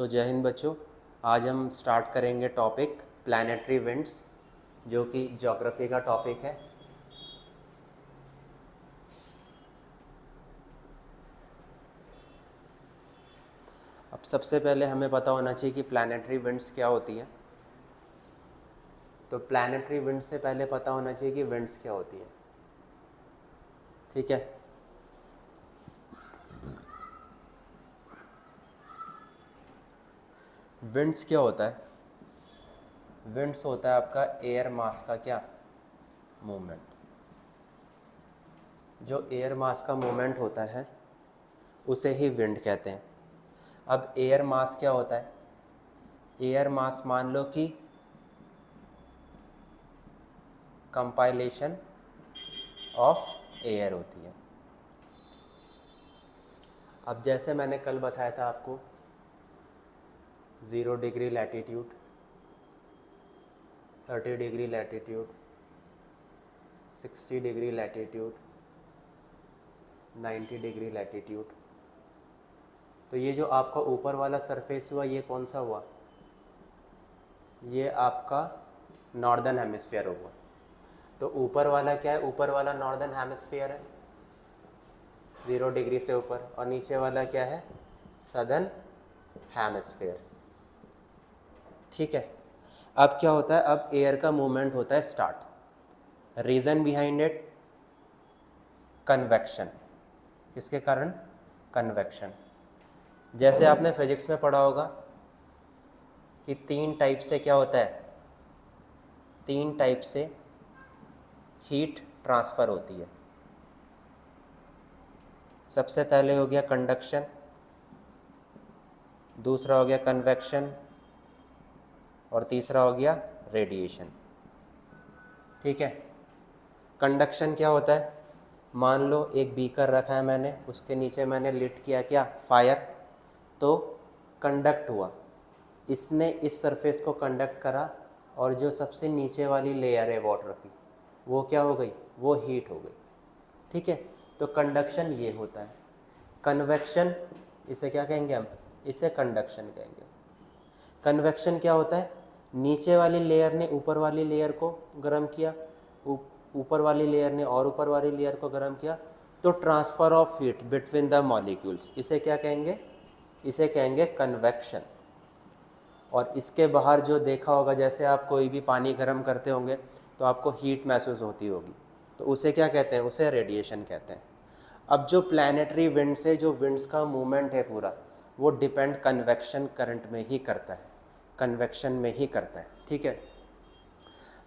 तो जय हिंद बच्चों, आज हम स्टार्ट करेंगे टॉपिक प्लैनेटरी विंड्स, जो कि ज्योग्राफी का टॉपिक है। अब सबसे पहले हमें पता होना चाहिए कि प्लैनेटरी विंड्स क्या होती है। तो प्लैनेटरी विंड्स से पहले पता होना चाहिए कि विंड्स क्या होती है। ठीक है, विंड्स क्या होता है? विंड्स होता है आपका एयर मास का क्या मूवमेंट। जो एयर मास का मूवमेंट होता है उसे ही विंड कहते हैं। अब एयर मास क्या होता है? एयर मास मान लो कि कंपाइलेशन ऑफ एयर होती है। अब जैसे मैंने कल बताया था आपको, 0 degree latitude, 30 degree latitude, 60 degree latitude, 90 degree latitude. तो ये जो आपका ऊपर वाला सरफेस हुआ, ये कौन सा हुआ? ये आपका नॉर्दर्न हेमिस्फीयर हुआ। तो ऊपर वाला क्या है? ऊपर वाला नॉर्दर्न हेमिस्फीयर है 0 डिग्री से ऊपर, और नीचे वाला क्या है? Southern hemisphere. ठीक है, अब क्या होता है? अब एयर का मूवमेंट होता है start. Reason behind it, convection. किसके कारण? कन्वेक्शन। जैसे आपने फिजिक्स में पढ़ा होगा कि 3 टाइप से क्या होता है? 3 टाइप से हीट ट्रांसफ़र होती है। सबसे पहले हो गया कंडक्शन, दूसरा हो गया कन्वेक्शन, और तीसरा हो गया रेडिएशन। ठीक है, कंडक्शन क्या होता है? मान लो एक बीकर रखा है मैंने, उसके नीचे मैंने लिट किया क्या? फायर। तो कंडक्ट हुआ, इसने इस सरफेस को कंडक्ट करा, और जो सबसे नीचे वाली लेयर है वाटर की, वो क्या हो गई? वो हीट हो गई। ठीक है, तो कंडक्शन ये होता है। कन्वेक्शन, इसे क्या कहेंगे हम? इसे कंडक्शन कहेंगे। कन्वेक्शन क्या होता है? नीचे वाली लेयर ने ऊपर वाली लेयर को गर्म किया, ऊपर वाली लेयर ने और ऊपर वाली लेयर को गर्म किया, तो transfer of heat between the molecules, इसे क्या कहेंगे? इसे कहेंगे कन्वेक्शन। और इसके बाहर जो देखा होगा, जैसे आप कोई भी पानी गर्म करते होंगे तो आपको हीट महसूस होती होगी, तो उसे क्या कहते हैं? उसे रेडिएशन कहते हैं। अब जो प्लैनेटरी विंड से जो विंड्स का मूवमेंट है पूरा, वो डिपेंड कन्वेक्शन करंट में ही करता है, कन्वेक्शन में ही करता है। ठीक है,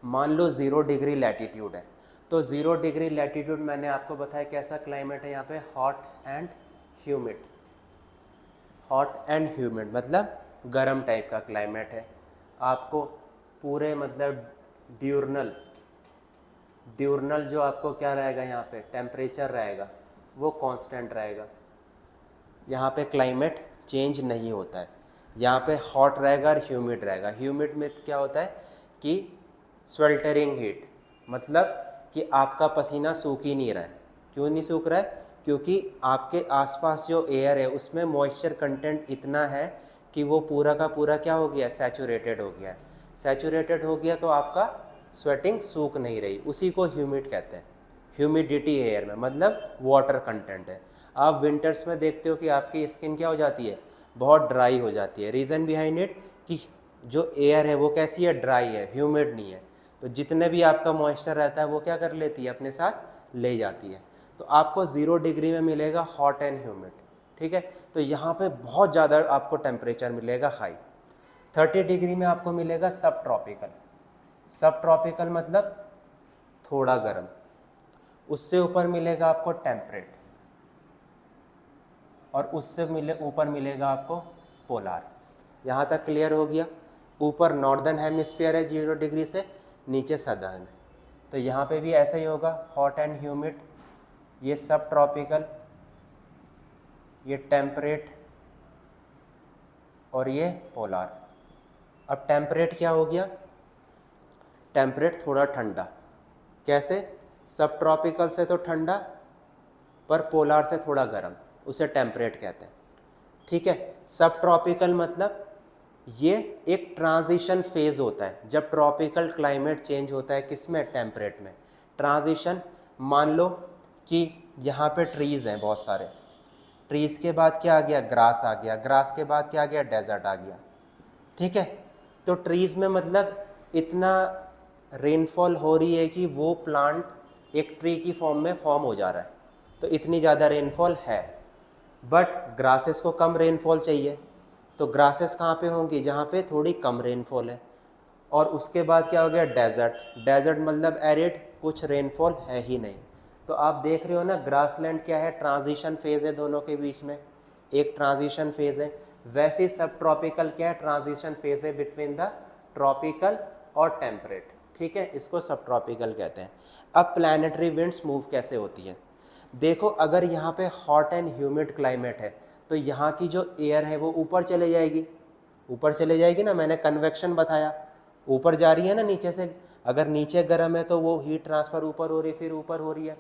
मान लो 0 डिग्री लैटिट्यूड है, तो 0 डिग्री लैटिट्यूड मैंने आपको बताया कैसा क्लाइमेट है यहाँ पे? Hot and humid. Hot and humid मतलब गर्म टाइप का क्लाइमेट है। आपको पूरे मतलब ड्यूरनल जो आपको क्या रहेगा यहाँ पे? टेम्परेचर रहेगा, वो कांस्टेंट रहेगा। यहाँ पे क्लाइमेट चेंज नहीं होता है। यहाँ पे हॉट रहेगा और ह्यूमिड रहेगा। ह्यूमिड में क्या होता है कि स्वेल्टरिंग हीट, मतलब कि आपका पसीना सूख ही नहीं रहा है। क्यों नहीं सूख रहा है? क्योंकि आपके आसपास जो एयर है उसमें मॉइस्चर कंटेंट इतना है कि वो पूरा का पूरा क्या हो गया? सैचुरेटेड हो गया है। सैचुरेटेड हो गया तो आपका स्वेटिंग सूख नहीं रही, उसी को ह्यूमिड कहते हैं। ह्यूमिडिटी एयर में मतलब वाटर कंटेंट है। आप विंटर्स में देखते हो कि आपकी स्किन क्या हो जाती है? बहुत ड्राई हो जाती है। रीज़न बिहाइंड इट कि जो एयर है वो कैसी है? ड्राई है, ह्यूमिड नहीं है। तो जितने भी आपका मॉइस्चर रहता है वो क्या कर लेती है? अपने साथ ले जाती है। तो आपको 0 डिग्री में मिलेगा हॉट एंड ह्यूमिड। ठीक है, तो यहाँ पे बहुत ज़्यादा आपको टेम्परेचर मिलेगा हाई। 30 डिग्री में आपको मिलेगा सब ट्रॉपिकल। सब ट्रॉपिकल मतलब थोड़ा गर्म। उससे ऊपर मिलेगा आपको टेम्परेट, और उससे ऊपर मिलेगा आपको पोलार। यहाँ तक क्लियर हो गया? ऊपर नॉर्दर्न हेमिस्फीयर है 0 डिग्री से, नीचे सदर्न है। तो यहाँ पे भी ऐसा ही होगा, हॉट एंड ह्यूमिड, ये सब ट्रॉपिकल, ये टेम्परेट, और ये पोलार। अब टेम्परेट क्या हो गया? टेम्परेट थोड़ा ठंडा। कैसे? सब ट्रॉपिकल से तो ठंडा, पर पोलार से थोड़ा गर्म, उसे टेम्परेट कहते हैं। ठीक है, सब ट्रॉपिकल मतलब ये एक ट्रांजिशन फेज होता है जब ट्रॉपिकल क्लाइमेट चेंज होता है, किसमें, टेम्परेट में। ट्रांजिशन, मान लो कि यहाँ पे ट्रीज़ हैं बहुत सारे, ट्रीज़ के बाद क्या आ गया, ग्रास आ गया, ग्रास के बाद क्या आ गया, डेजर्ट आ गया, ठीक है। तो ट्रीज़ में मतलब इतना रेनफॉल हो रही है कि वो प्लांट एक ट्री की फॉर्म में फॉर्म हो जा रहा है, तो इतनी ज़्यादा रेनफॉल है। बट ग्रासेस को कम रेनफॉल चाहिए, तो ग्रासेस कहाँ पे होंगी, जहाँ पे थोड़ी कम रेनफॉल है। और उसके बाद क्या हो गया, डेजर्ट। डेजर्ट मतलब एरिड, कुछ रेनफॉल है ही नहीं। तो आप देख रहे हो ना, ग्रासलैंड क्या है, ट्रांजिशन फेज है दोनों के बीच में, एक ट्रांजिशन फेज है। वैसे ही सब ट्रॉपिकल क्या है, ट्रांजिशन फेज है बिटवीन द ट्रॉपिकल और टेम्परेट, ठीक है, इसको सब ट्रॉपिकल कहते हैं। अब प्लैनेटरी विंड्स मूव कैसे होती है, देखो अगर यहाँ पे हॉट एंड ह्यूमिड क्लाइमेट है तो यहाँ की जो एयर है वो ऊपर चले जाएगी, ऊपर चले जाएगी ना, मैंने कन्वेक्शन बताया, ऊपर जा रही है ना नीचे से। अगर नीचे गर्म है तो वो हीट ट्रांसफ़र ऊपर हो रही है, फिर ऊपर हो रही है।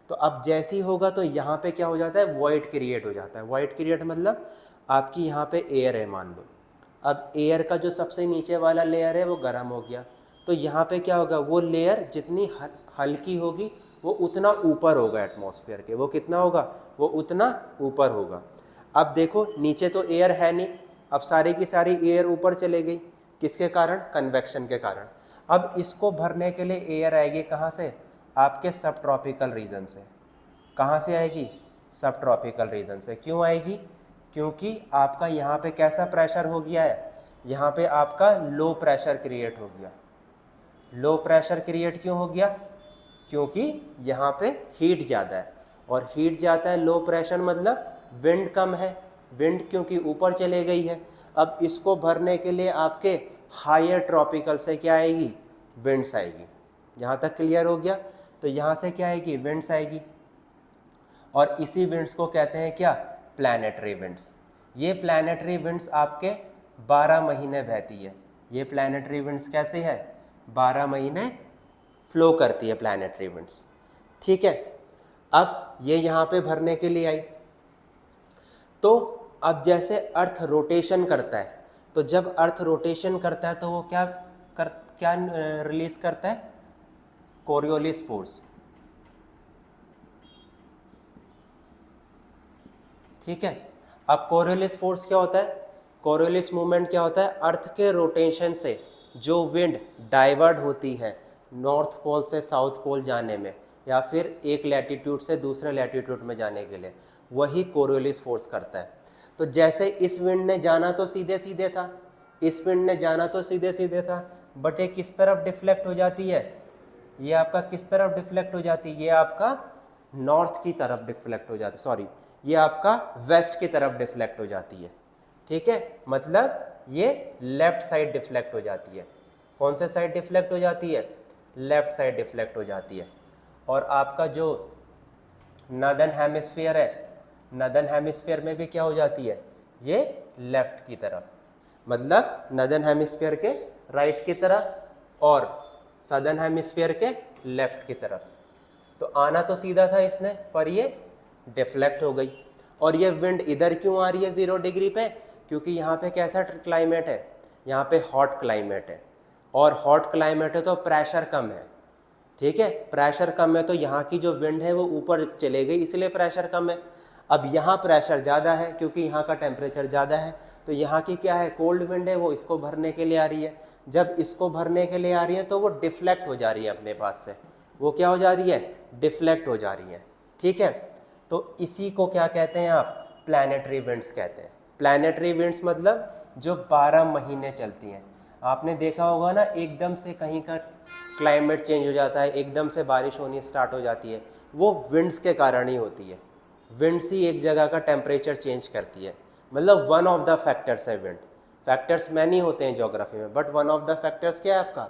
तो अब जैसे ही होगा तो यहाँ पे क्या हो जाता है, वॉइड क्रिएट हो जाता है। वॉइड क्रिएट मतलब आपकी यहाँ पे एयर है मान लो, अब एयर का जो सबसे नीचे वाला लेयर है वो गर्म हो गया, तो यहाँ पे क्या होगा, वो लेयर जितनी हल्की होगी वो उतना ऊपर होगा एटमॉस्फेयर के, वो कितना होगा, वो उतना ऊपर होगा। अब देखो नीचे तो एयर है नहीं, अब सारी की सारी एयर ऊपर चले गई, किसके कारण, कन्वेक्शन के कारण। अब इसको भरने के लिए एयर आएगी कहाँ से, आपके सब ट्रॉपिकल रीजन से। कहाँ से आएगी, सब ट्रॉपिकल रीजन से। क्यों आएगी, क्योंकि आपका यहाँ पे कैसा प्रेशर हो गया है, यहाँ पे आपका लो प्रेशर क्रिएट हो गया। लो प्रेशर क्रिएट क्यों हो गया, क्योंकि यहाँ पे हीट ज़्यादा है, और हीट ज़्यादा है, लो प्रेशर मतलब विंड कम है, विंड क्योंकि ऊपर चले गई है। अब इसको भरने के लिए आपके हायर ट्रॉपिकल से क्या आएगी, विंड्स आएगी। यहाँ तक क्लियर हो गया, तो यहाँ से क्या आएगी, विंड्स आएगी, और इसी विंड्स को कहते हैं क्या, प्लैनेटरी विंड्स। ये प्लैनेटरी विंड्स आपके 12 महीने बहती है। ये प्लैनेटरी विंड्स कैसे है, 12 महीने फ्लो करती है प्लैनेटरी विंड्स, ठीक है। अब ये यहाँ पे भरने के लिए आई, तो अब जैसे अर्थ रोटेशन करता है, तो जब अर्थ रोटेशन करता है तो वो क्या रिलीज करता है, कोरियोलिस फोर्स, ठीक है। अब कोरियोलिस फोर्स क्या होता है, कोरियोलिस मूवमेंट क्या होता है, अर्थ के रोटेशन से जो विंड डाइवर्ट होती है नॉर्थ पोल से साउथ पोल जाने में, या फिर एक लैटिट्यूड से दूसरे लैटिट्यूड में जाने के लिए, वही कोरियोलिस फोर्स करता है। तो जैसे इस विंड ने जाना तो सीधे सीधे था, इस विंड ने जाना तो सीधे सीधे था, बट ये किस तरफ डिफ्लेक्ट हो जाती है, ये आपका किस तरफ डिफ्लेक्ट हो जाती है, ये आपका नॉर्थ की तरफ डिफ्लेक्ट हो जाती है, सॉरी ये आपका वेस्ट की तरफ डिफ्लेक्ट हो जाती है, ठीक है। मतलब ये लेफ्ट साइड डिफ्लेक्ट हो जाती है। कौन से साइड डिफ्लेक्ट हो जाती है, लेफ्ट साइड डिफ्लेक्ट हो जाती है। और आपका जो नॉर्दर्न हेमिस्फीयर है, नॉर्दर्न हेमिस्फीयर में भी क्या हो जाती है, ये लेफ्ट की तरफ, मतलब नॉर्दर्न हेमिस्फीयर के राइट की तरफ और सदर्न हेमिस्फीयर के लेफ्ट की तरफ। तो आना तो सीधा था इसने, पर ये डिफ्लेक्ट हो गई। और ये विंड इधर क्यों आ रही है 0 डिग्री पे, क्योंकि यहाँ पे कैसा क्लाइमेट है, यहाँ पे हॉट क्लाइमेट है, और हॉट क्लाइमेट है तो प्रेशर कम है, ठीक है। प्रेशर कम है तो यहाँ की जो विंड है वो ऊपर चले गई, इसलिए प्रेशर कम है। अब यहाँ प्रेशर ज़्यादा है क्योंकि यहाँ का टेम्परेचर ज़्यादा है, तो यहाँ की क्या है, कोल्ड विंड है, वो इसको भरने के लिए आ रही है। जब इसको भरने के लिए आ रही है तो वो डिफ्लेक्ट हो जा रही है अपने पास से, वो क्या हो जा रही है, डिफ्लेक्ट हो जा रही है, ठीक है। तो इसी को क्या कहते हैं आप, प्लैनेटरी विंड्स कहते हैं। प्लैनेटरी विंड्स मतलब जो 12 महीने चलती हैं। आपने देखा होगा ना, एकदम से कहीं का क्लाइमेट चेंज हो जाता है, एकदम से बारिश होनी स्टार्ट हो जाती है, वो विंड्स के कारण ही होती है। विंड्स ही एक जगह का टेम्परेचर चेंज करती है, मतलब वन ऑफ द फैक्टर्स है विंड। फैक्टर्स मैनी होते हैं ज्योग्राफी में, but one of the factors क्या है आपका,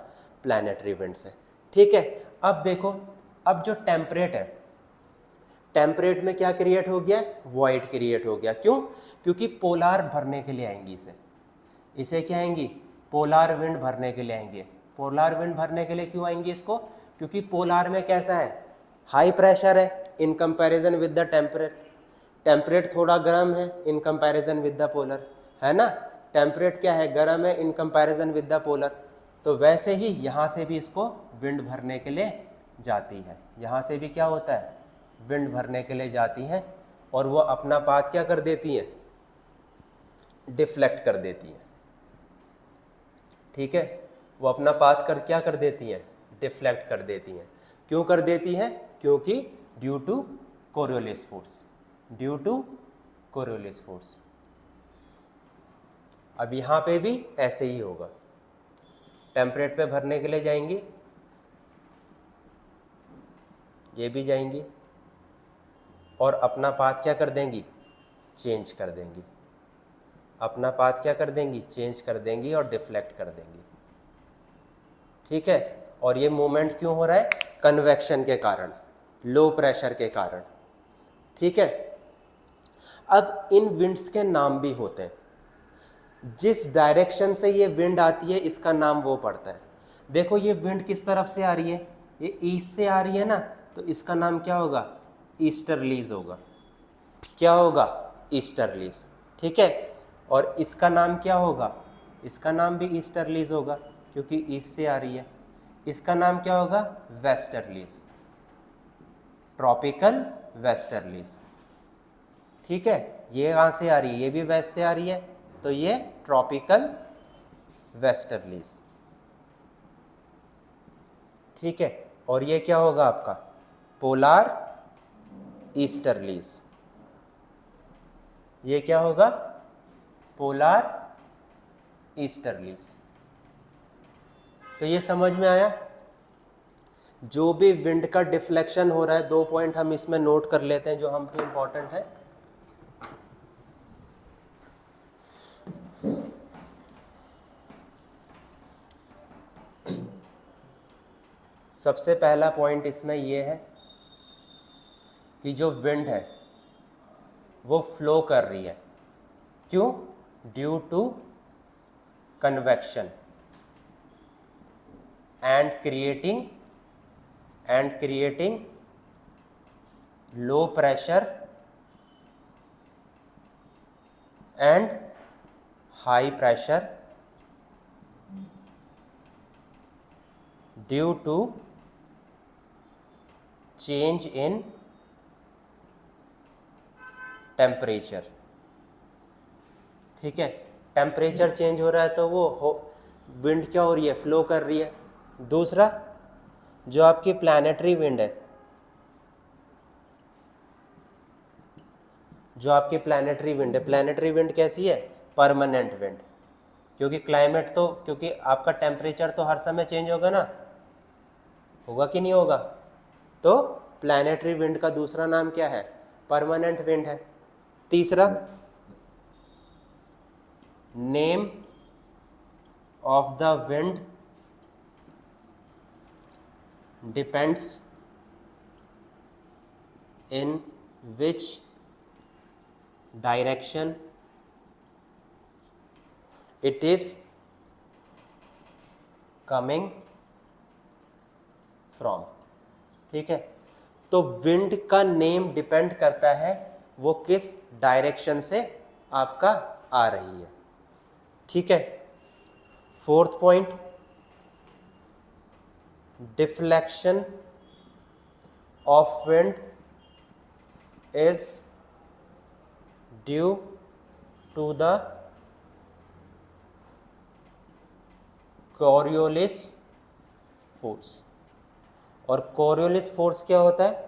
प्लैनेटरी विंड्स है, ठीक है। अब देखो, अब जो टेम्परेट है, टेम्परेट में क्या क्रिएट हो गया, वॉइड क्रिएट हो गया। क्यों, क्योंकि पोलार भरने के लिए आएंगी इसे क्या आएंगी, पोलार विंड भरने के लिए आएंगे। पोलार विंड भरने के लिए क्यों आएंगी इसको, क्योंकि पोलार में कैसा है, हाई प्रेशर है in comparison with the temperate. Temperate थोड़ा गर्म है in comparison with the polar, है ना। टेम्परेट क्या है, गर्म है in comparison with the polar. तो वैसे ही यहाँ से भी इसको विंड भरने के लिए जाती है, यहाँ से भी क्या होता है, विंड भरने के लिए जाती है और वो अपना पाथ क्या कर देती है, डिफ्लेक्ट कर देती है। ठीक है, वो अपना पाथ कर क्या कर देती हैं, डिफ्लेक्ट कर देती हैं। क्यों कर देती हैं, क्योंकि due to Coriolis force, due to Coriolis force. अब यहाँ पे भी ऐसे ही होगा, टेम्परेट पे भरने के लिए जाएंगी, ये भी जाएंगी और अपना पाथ क्या कर देंगी, चेंज कर देंगी, अपना पाथ क्या कर देंगी, चेंज कर देंगी और डिफ्लेक्ट कर देंगी। ठीक है, और ये मूवमेंट क्यों हो रहा है, कन्वेक्शन के कारण, लो प्रेशर के कारण। ठीक है, अब इन विंड्स के नाम भी होते हैं, जिस डायरेक्शन से ये विंड आती है इसका नाम वो पड़ता है। देखो ये विंड किस तरफ से आ रही है, ये ईस्ट से आ रही है ना, तो इसका नाम क्या होगा, ईस्टर्लीज होगा। क्या होगा, ईस्टर्लीज। ठीक है, और इसका नाम क्या होगा, इसका नाम भी ईस्टर्लीज होगा क्योंकि ईस्ट से आ रही है। इसका नाम क्या होगा, वेस्टर्लीज, ट्रॉपिकल वेस्टर्लीज। ठीक है, ये कहाँ से आ रही है, ये भी वेस्ट से आ रही है, तो ये ट्रॉपिकल वेस्टर्लीज। ठीक है, और ये क्या होगा आपका, पोलार ईस्टर्लीज। ये क्या होगा, पोलार ईस्टर्लीज। तो ये समझ में आया, जो भी विंड का डिफ्लेक्शन हो रहा है, 2 पॉइंट हम इसमें नोट कर लेते हैं जो हम पे इंपॉर्टेंट है। सबसे पहला पॉइंट इसमें ये है कि जो विंड है वो फ्लो कर रही है, क्यों, due to convection and creating low pressure and high pressure due to change in temperature. ठीक है, टेम्परेचर चेंज हो रहा है तो वो विंड क्या हो रही है, फ्लो कर रही है। दूसरा, जो आपकी प्लैनेटरी विंड है, जो आपकी प्लैनेटरी विंड है, प्लैनेटरी विंड कैसी है, परमानेंट विंड, क्योंकि क्लाइमेट तो, क्योंकि आपका टेम्परेचर तो हर समय चेंज होगा ना, होगा कि नहीं होगा, तो प्लैनेटरी विंड का दूसरा नाम क्या है, परमानेंट विंड है। तीसरा, name of the wind depends in which direction it is coming from. ठीक है, तो विंड का नेम डिपेंड करता है वो किस डायरेक्शन से आपका आ रही है। ठीक है, fourth point, deflection of wind is due to the Coriolis force. और कोरियोलिस फोर्स क्या होता है,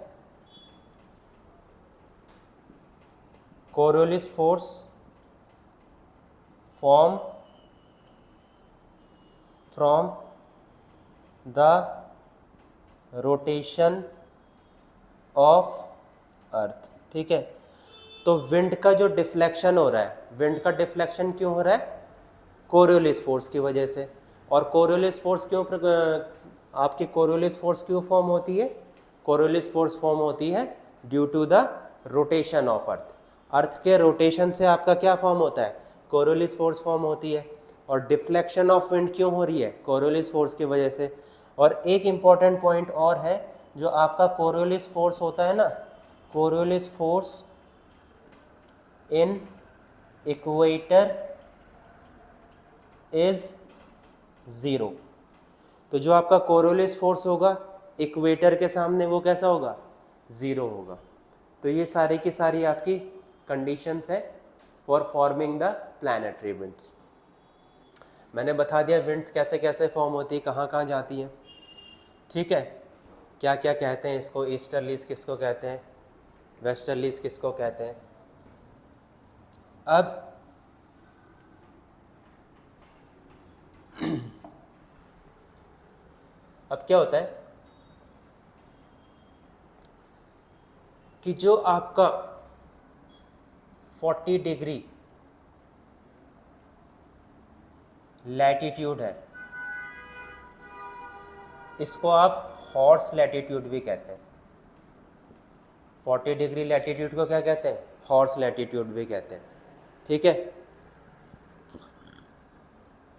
Coriolis force form from the rotation of earth. ठीक है, तो विंड का जो डिफ्लेक्शन हो रहा है, विंड का डिफ्लेक्शन क्यों हो रहा है, कोरियोलिस फोर्स की वजह से। और कोरियोलिस फोर्स क्यों, आपकी कोरियोलिस फोर्स क्यों फॉर्म होती है, कोरियोलिस फोर्स फॉर्म होती है due to the rotation of earth. Earth के रोटेशन से आपका क्या फॉर्म होता है, कोरियोलिस फोर्स फॉर्म होती है। और डिफ्लेक्शन ऑफ विंड क्यों हो रही है, कोरियोलिस फोर्स की वजह से। और एक इम्पॉर्टेंट पॉइंट और है, जो आपका कोरियोलिस फोर्स होता है ना, Coriolis force in equator is 0। तो जो आपका कोरोलिस फोर्स होगा इक्वेटर के सामने वो कैसा होगा, 0 होगा। तो ये सारी की सारी आपकी कंडीशंस है for forming the planetary winds. मैंने बता दिया विंड्स कैसे कैसे फॉर्म होती है, कहाँ कहाँ जाती हैं, ठीक है। क्या क्या कहते हैं इसको, ईस्टर्लीज किसको कहते हैं, वेस्टर्लीज किसको कहते हैं। अब क्या होता है कि जो आपका 40 डिग्री लैटिट्यूड है इसको आप हॉर्स लैटिट्यूड भी कहते हैं। 40 डिग्री लैटिट्यूड को क्या कहते हैं, हॉर्स लैटिट्यूड भी कहते हैं, ठीक है।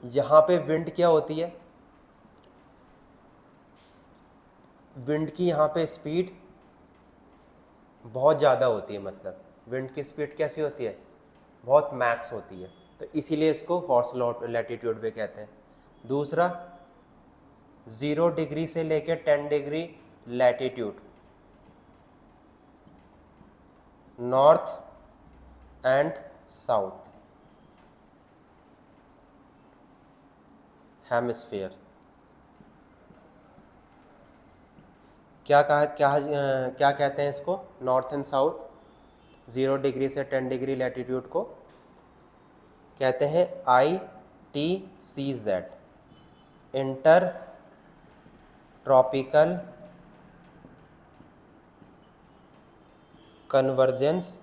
यहाँ पे विंड क्या होती है, विंड की यहाँ पे स्पीड बहुत ज़्यादा होती है, मतलब विंड की स्पीड कैसी होती है, बहुत मैक्स होती है, तो इसीलिए इसको हॉर्स लैटिट्यूड भी कहते हैं। दूसरा 0 डिग्री से लेकर 10 degree latitude, north and south hemisphere, क्या कहते हैं इसको, नॉर्थ एंड साउथ 0 डिग्री से 10 डिग्री लैटिट्यूड को कहते हैं ITCZ, inter tropical convergence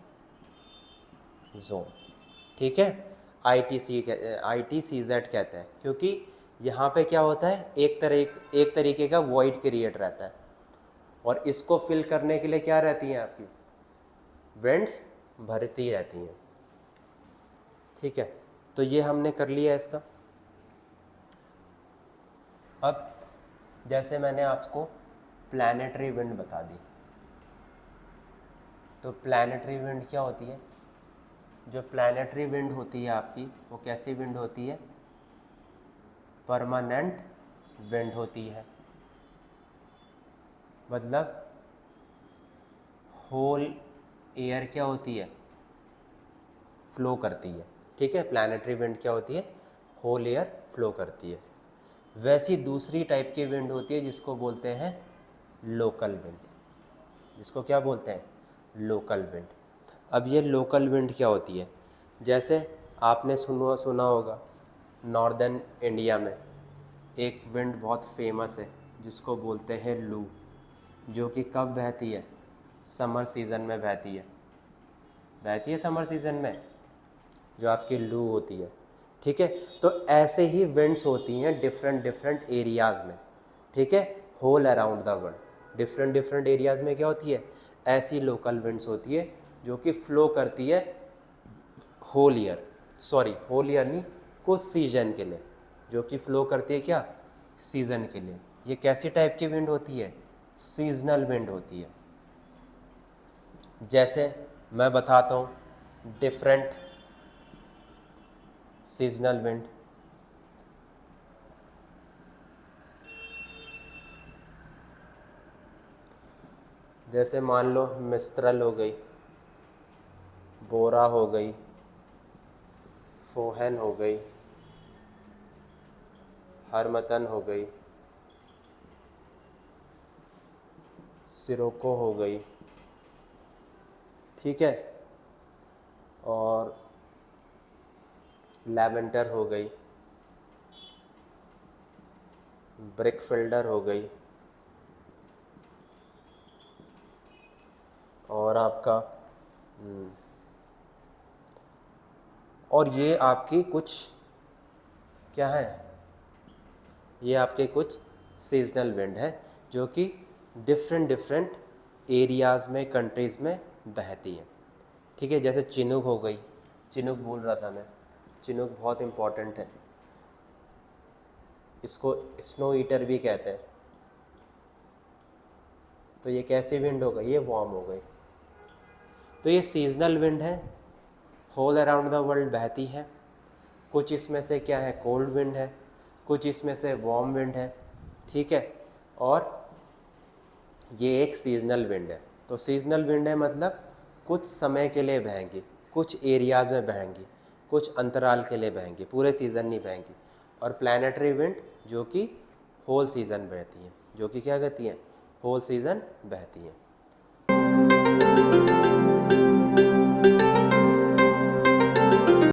zone, ठीक है। ITCZ कहते हैं क्योंकि यहाँ पे क्या होता है, एक तरीके का वॉइड क्रिएट रहता है और इसको फिल करने के लिए क्या रहती हैं आपकी विंड्स भरती रहती हैं, ठीक है। तो ये हमने कर लिया इसका। अब जैसे मैंने आपको प्लैनेटरी विंड बता दी, तो प्लैनेटरी विंड क्या होती है, जो प्लैनेटरी विंड होती है आपकी वो कैसी विंड होती है, परमानेंट विंड होती है, मतलब होल एयर क्या होती है, फ्लो करती है, ठीक है। प्लैनेटरी विंड क्या होती है, होल एयर फ्लो करती है। वैसी दूसरी टाइप की विंड होती है जिसको बोलते हैं लोकल विंड, जिसको क्या बोलते हैं, लोकल विंड। अब ये लोकल विंड क्या होती है, जैसे आपने सुना होगा नॉर्दर्न इंडिया में एक विंड बहुत फेमस है जिसको बोलते हैं लू, जो कि कब बहती है, समर सीज़न में बहती है समर सीज़न में, जो आपकी लू होती है, ठीक है। तो ऐसे ही विंड्स होती हैं डिफरेंट एरियाज़ में, ठीक है, whole around the world. Different areas में क्या होती है, ऐसी लोकल विंड्स होती है जो कि फ्लो करती है होल ईयर नहीं, कुछ सीजन के लिए, जो कि फ्लो करती है क्या, सीज़न के लिए। ये कैसी टाइप की विंड होती है, सीजनल विंड होती है। जैसे मैं बताता हूँ डिफरेंट सीजनल विंड, जैसे मान लो मिस्ट्रल हो गई, बोरा हो गई, फोहन हो गई, हरमतन हो गई, सिरोको हो गई, ठीक है, और लैवेंडर हो गई, ब्रिकफिल्डर हो गई, और आपका और ये आपकी कुछ क्या है, ये आपके कुछ सीजनल विंड है जो कि डिफरेंट एरियाज़ में, कंट्रीज़ में बहती हैं, ठीक है। जैसे चिनूक हो गई, चिनूक भूल रहा था मैं, चिनूक बहुत इम्पॉर्टेंट है, इसको स्नो ईटर भी कहते हैं। तो ये कैसी विंड हो गई, ये वार्म हो गई। तो ये सीजनल विंड है, होल अराउंड द वर्ल्ड बहती है, कुछ इसमें से क्या है, कोल्ड विंड है, कुछ इसमें से वार्म विंड है, ठीक है। और ये एक सीजनल विंड है। तो सीजनल विंड है मतलब कुछ समय के लिए बहेंगी, कुछ एरियाज़ में बहेंगी, कुछ अंतराल के लिए बहेंगी, पूरे सीज़न नहीं बहेंगी। और प्लानिटरी विंड जो कि होल सीज़न बहती हैं, जो कि क्या कहती हैं, होल सीज़न बहती हैं।